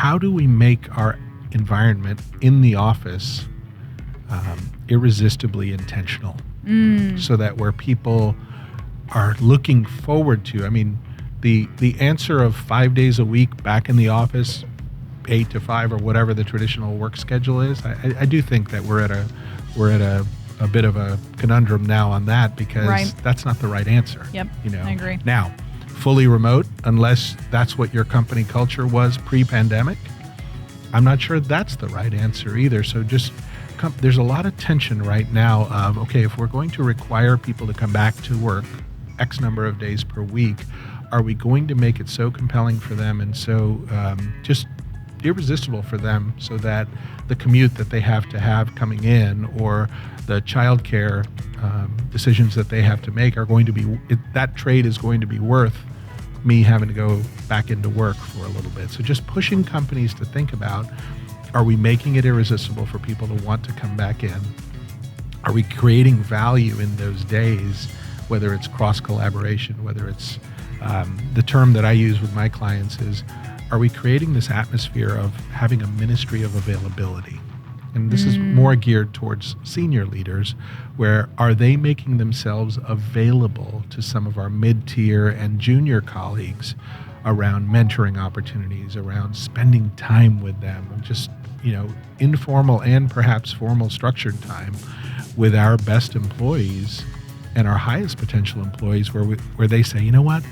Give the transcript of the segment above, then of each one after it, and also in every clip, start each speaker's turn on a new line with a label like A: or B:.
A: how do we make our environment in the office irresistibly intentional, so that where people are looking forward to, I mean, the answer of 5 days a week back in the office, 8 to 5 or whatever the traditional work schedule is, I do think that we're at a bit of a conundrum now on that, because that's not the right answer.
B: Yep,
A: I
B: agree.
A: Now, fully remote, unless that's what your company culture was pre-pandemic, I'm not sure that's the right answer either. So there's a lot of tension right now of, okay, if we're going to require people to come back to work X number of days per week, are we going to make it so compelling for them and so just irresistible for them, so that the commute that they have to have coming in, or the childcare decisions that they have to make, are going to be, that trade is going to be worth me having to go back into work for a little bit. So just pushing companies to think about, are we making it irresistible for people to want to come back in? Are we creating value in those days, whether it's cross collaboration, whether it's the term that I use with my clients is, are we creating this atmosphere of having a ministry of availability? And this is more geared towards senior leaders, where are they making themselves available to some of our mid-tier and junior colleagues around mentoring opportunities, around spending time with them, and just, informal and perhaps formal structured time with our best employees and our highest potential employees, where they say, you know what,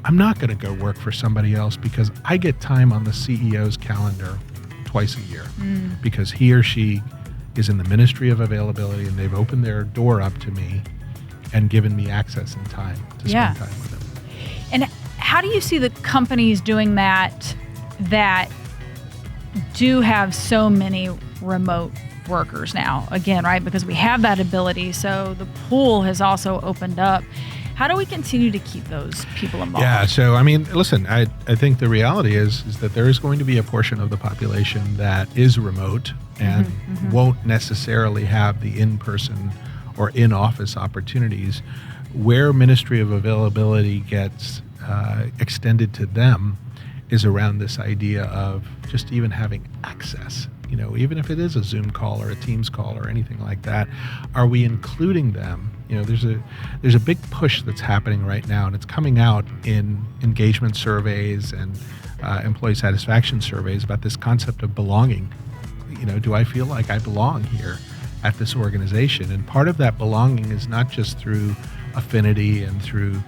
A: I'm not going to go work for somebody else because I get time on the CEO's calendar twice a year, because he or she is in the ministry of availability, and they've opened their door up to me and given me access and time to spend time with them.
B: And how do you see the companies doing that do have so many remote workers now? Again, right? Because we have that ability, so the pool has also opened up. How do we continue to keep those people involved?
A: Yeah, so I mean, listen, I think the reality is that there is going to be a portion of the population that is remote and won't necessarily have the in-person or in-office opportunities. Where ministry of availability gets extended to them is around this idea of just even having access. Even if it is a Zoom call or a Teams call or anything like that, are we including them? There's a big push that's happening right now, and it's coming out in engagement surveys and employee satisfaction surveys about this concept of belonging. Do I feel like I belong here at this organization? And part of that belonging is not just through affinity and through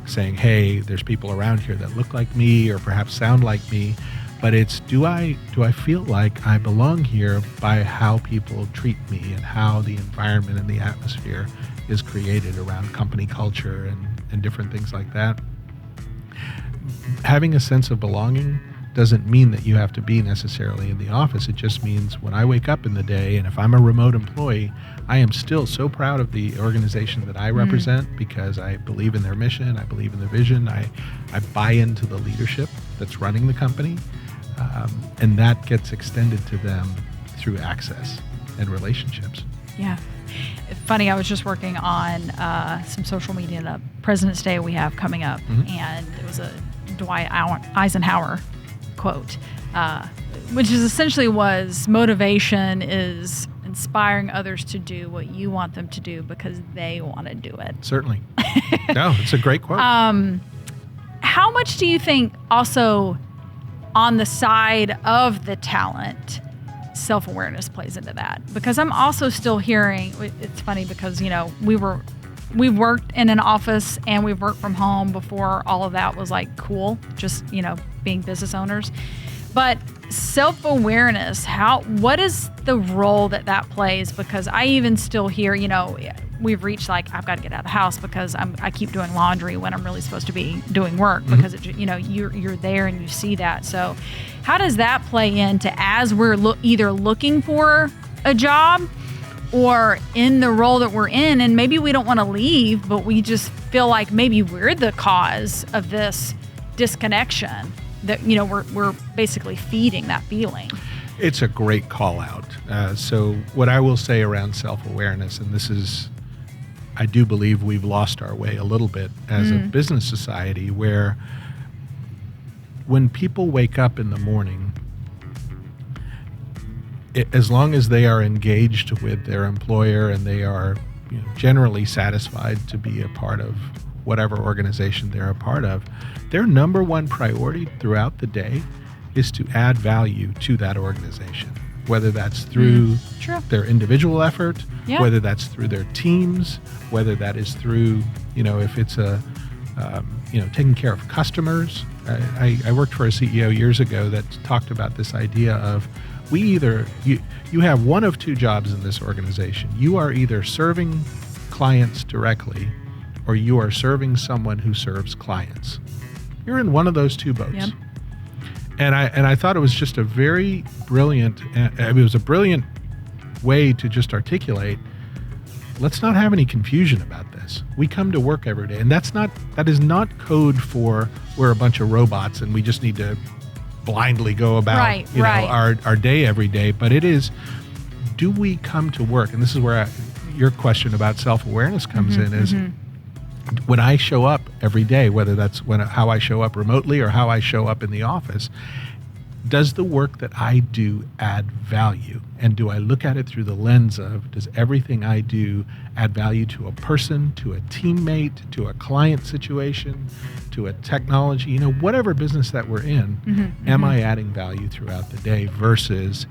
A: saying, hey, there's people around here that look like me or perhaps sound like me, but it's, do I feel like I belong here by how people treat me and how the environment and the atmosphere is created around company culture and different things like that. Having a sense of belonging doesn't mean that you have to be necessarily in the office. It just means when I wake up in the day, and if I'm a remote employee, I am still so proud of the organization that I represent, because I believe in their mission, I believe in the vision, I buy into the leadership that's running the company, and that gets extended to them through access and relationships.
B: Yeah. Funny, I was just working on some social media, the President's Day we have coming up, and it was a Dwight Eisenhower quote, which is essentially was, motivation is inspiring others to do what you want them to do because they want to do it.
A: Certainly. No, it's a great quote.
B: How much do you think also on the side of the talent, self-awareness plays into that? Because I'm also still hearing, it's funny because, we've worked in an office and we've worked from home before all of that was like cool, just, being business owners. But self-awareness, what is the role that plays? Because I even still hear, we've reached like, I've got to get out of the house because I keep doing laundry when I'm really supposed to be doing work, because you're there and you see that. So how does that play into, as we're either looking for a job or in the role that we're in, and maybe we don't want to leave, but we just feel like maybe we're the cause of this disconnection, that we're basically feeding that feeling?
A: It's a great call out. So what I will say around self-awareness, and this is, I do believe we've lost our way a little bit as a business society, where when people wake up in the morning, as long as they are engaged with their employer and they are generally satisfied to be a part of whatever organization they're a part of, their number one priority throughout the day is to add value to that organization, whether that's through their individual effort, whether that's through their teams, whether that is through, if it's taking care of customers. I worked for a CEO years ago that talked about this idea of you have one of two jobs in this organization. You are either serving clients directly or you are serving someone who serves clients. You're in one of those two boats.
B: Yep.
A: And I thought it was just a very brilliant, it was a brilliant way to just articulate, let's not have any confusion about this. We come to work every day, and that is not code for we're a bunch of robots and we just need to blindly go about our day every day, but it is, do we come to work? And this is where your question about self-awareness comes in, is when I show up every day, whether that's how I show up remotely or how I show up in the office, does the work that I do add value? And do I look at it through the lens of, does everything I do add value to a person, to a teammate, to a client situation, to a technology, whatever business that we're in, am I adding value throughout the day versus,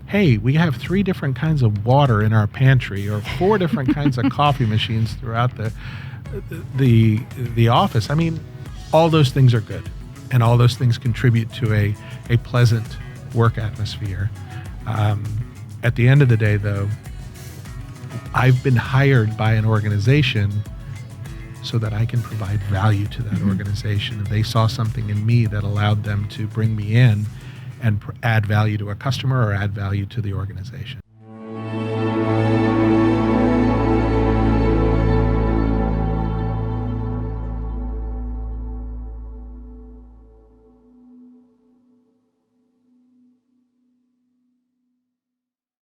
A: hey, we have 3 different kinds of water in our pantry or 4 different kinds of coffee machines throughout the office. I mean, all those things are good. And all those things contribute to a pleasant work atmosphere. At the end of the day, though, I've been hired by an organization so that I can provide value to that organization. And they saw something in me that allowed them to bring me in and add value to a customer or add value to the organization.